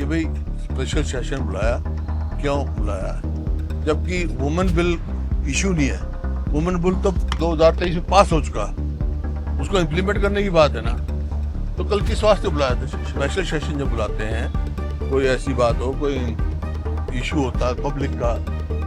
कि भाई special session बुलाया, क्यों बुलाया, जबकि वुमेन बिल इशू नहीं है। वुमेन बिल तो 2023 में पास हो चुका, उसको इम्प्लीमेंट करने की बात है ना। तो कल किस वास्ते बुलाया था? स्पेशल सेशन जब बुलाते हैं, कोई ऐसी बात हो, कोई इशू होता है पब्लिक का,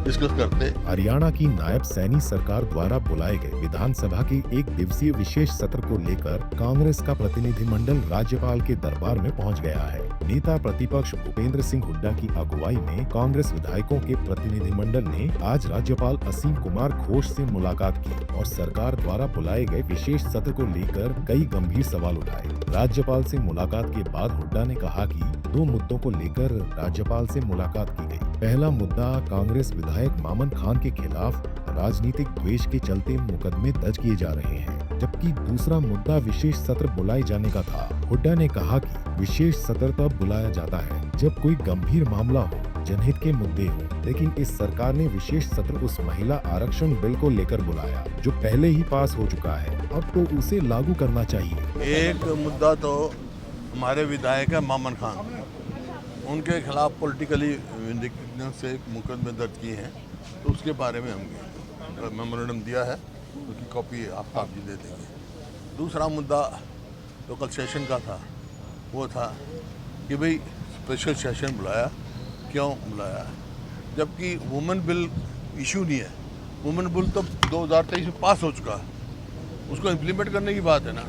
डिस्कस करते। हरियाणा की नायब सैनी सरकार द्वारा बुलाए गए विधानसभा के 1 दिवसीय विशेष सत्र को लेकर कांग्रेस का प्रतिनिधिमंडल राज्यपाल के दरबार में पहुंच गया है। नेता प्रतिपक्ष भूपेंद्र सिंह हुड्डा की अगुवाई में कांग्रेस विधायकों के प्रतिनिधिमंडल ने आज राज्यपाल असीम कुमार घोष से मुलाकात की और सरकार द्वारा बुलाए गए विशेष सत्र को लेकर कई गंभीर सवाल उठाए। राज्यपाल से मुलाकात के बाद हुड्डा ने कहा कि 2 मुद्दों को लेकर राज्यपाल से मुलाकात की गई। पहला मुद्दा कांग्रेस विधायक मामन खान के खिलाफ राजनीतिक द्वेष के चलते मुकदमे दर्ज किए जा रहे हैं, जबकि दूसरा मुद्दा विशेष सत्र बुलाए जाने का था। हुड्डा ने कहा कि विशेष सत्र तब बुलाया जाता है जब कोई गंभीर मामला हो, जनहित के मुद्दे हो, लेकिन इस सरकार ने विशेष सत्र उस महिला आरक्षण बिल को लेकर बुलाया जो पहले ही पास हो चुका है, अब तो उसे लागू करना चाहिए। एक मुद्दा तो हमारे विधायक है मामन खान, उनके खिलाफ पॉलिटिकली से मुकदमे दर्ज किए हैं, तो उसके बारे में हम मेमोरेंडम दिया है, उसकी कॉपी आप जी दे देंगे। दूसरा मुद्दा तो कल सेशन का था, वो था कि भाई स्पेशल सेशन बुलाया, क्यों बुलाया, जबकि वुमेन बिल इशू नहीं है। वुमेन बिल तो 2023 में पास हो चुका, उसको इम्प्लीमेंट करने की बात है ना।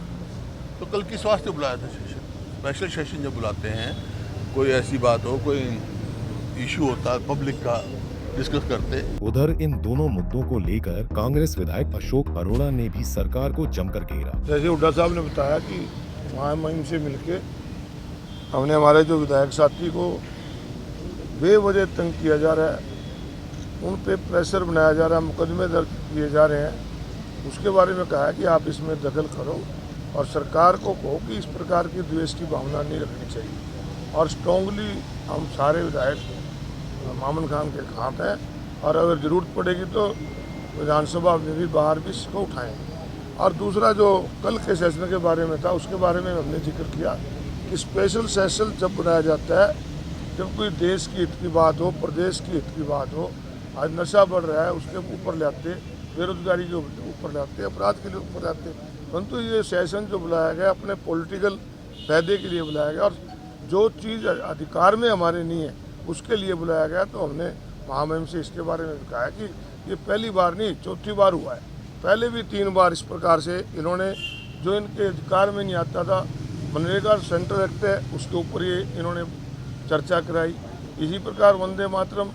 तो कल किस वास्ते बुलाया था सेशन? स्पेशल सेशन जब बुलाते हैं, कोई ऐसी बात हो, कोई इशू होता है पब्लिक का, डिस्कस करते। उधर इन दोनों मुद्दों को लेकर कांग्रेस विधायक अशोक अरोड़ा ने भी सरकार को जमकर घेरा। जैसे हुड्डा साहब ने बताया कि महामहिम से मिलके हमने हमारे जो विधायक साथी को बेवजह तंग किया जा रहा है, उन पे प्रेशर बनाया जा रहा है, मुकदमे दर्ज किए जा रहे हैं, उसके बारे में कहा है कि आप इसमें दखल करो और सरकार को कहो कि इस प्रकार की द्वेष की भावना नहीं रखनी चाहिए। और स्ट्रांगली हम सारे विधायक मामन खान के साथ हैं और अगर ज़रूरत पड़ेगी तो विधानसभा में भी बाहर भी इसको उठाएंगे। और दूसरा जो कल के सेशन के बारे में था, उसके बारे में हमने जिक्र किया कि स्पेशल सेशन जब बनाया जाता है, जब कोई देश की हित की बात हो, प्रदेश की हित की बात हो, आज नशा बढ़ रहा है उसके ऊपर ले आते, बेरोजगारी के ऊपर ले आते, अपराध के लिए ऊपर ले आते, परंतु ये सेशन जो बुलाया गया अपने पॉलिटिकल फायदे के लिए बुलाया गया और जो चीज़ अधिकार में हमारे नहीं है उसके लिए बुलाया गया। तो हमने महामहिम से इसके बारे में कहा है कि ये पहली बार नहीं, चौथी बार हुआ है। पहले भी 3 बार इस प्रकार से इन्होंने जो इनके अधिकार में नहीं आता था, मनरेगा सेंट्रल एक्ट है उसके ऊपर ये इन्होंने चर्चा कराई। इसी प्रकार वंदे मातरम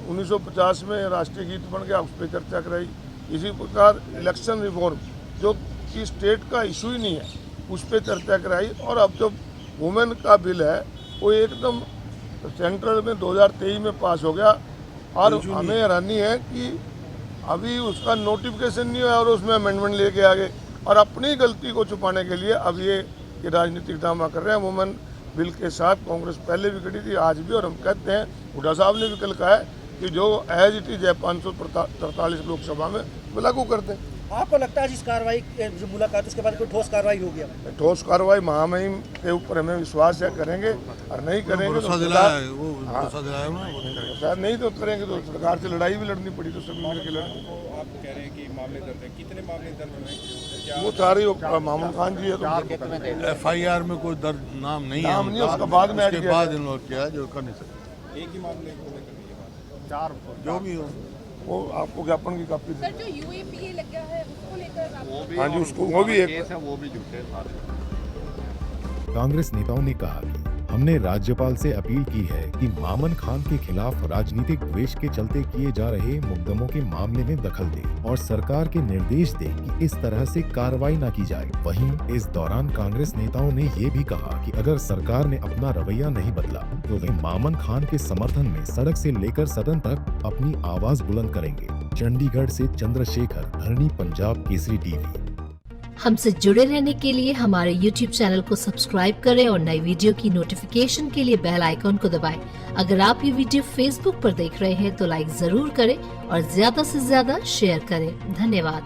1950 में राष्ट्रीय गीत बन गया, उस पर चर्चा कराई। इसी प्रकार इलेक्शन रिफॉर्म जो कि स्टेट का इशू ही नहीं है, उस पर चर्चा कराई। और अब जो वुमेन का बिल है वो एकदम सेंट्रल में 2023 में पास हो गया और हमें हैरानी है कि अभी उसका नोटिफिकेशन नहीं हुआ और उसमें अमेंडमेंट लेके आ गए और अपनी गलती को छुपाने के लिए अब ये राजनीतिक ड्रामा कर रहे हैं। वुमेन बिल के साथ कांग्रेस पहले भी खड़ी थी, आज भी, और हम कहते हैं, हुड्डा साहब ने भी कल कहा है कि जो एज इट इज है 543 लोकसभा में वो लागू कर दें। आपको लगता है इस कार्रवाई जो मुलाकात उसके बाद कोई ठोस कार्रवाई होगी? ठोस कार्रवाई महामहिम के ऊपर हमें विश्वास है करेंगे, और नहीं करेंगे तो शायद नहीं तो करेंगे तो सरकार से लड़ाई भी लड़नी पड़ी तो सब मिलकर लड़ेंगे। आप कह रहे हैं कि मामले दर्ज हैं, कितने मामले दर्ज हुए? वो सारे मामून खान जी है तो FIR में कोई दर्ज नाम नहीं है, नाम नहीं, उसका बाद में उसके बाद इन लोग किया जो कर नहीं सकते। एक ही मामले को लेकर 4 जो भी हो, वो आपको ज्ञापन की कॉपी सर जो UAPA लग गया है उसको लेकर हाँ जी, उसको वो भी एक है, वो भी झूठे सारे। कांग्रेस नेताओं ने कहा कि हमने राज्यपाल से अपील की है कि मामन खान के खिलाफ राजनीतिक द्वेष के चलते किए जा रहे मुकदमों के मामले में दखल दे और सरकार के निर्देश दे कि इस तरह से कार्रवाई न की जाए। वहीं इस दौरान कांग्रेस नेताओं ने ये भी कहा कि अगर सरकार ने अपना रवैया नहीं बदला तो वे मामन खान के समर्थन में सड़क से लेकर सदन तक अपनी आवाज बुलंद करेंगे। चंडीगढ़ से चंद्रशेखर, धरनी पंजाब केसरी टीवी। हमसे जुड़े रहने के लिए हमारे YouTube चैनल को सब्सक्राइब करें और नई वीडियो की नोटिफिकेशन के लिए बेल आइकॉन को दबाएं। अगर आप ये वीडियो Facebook पर देख रहे हैं तो लाइक जरूर करें और ज्यादा से ज्यादा शेयर करें। धन्यवाद।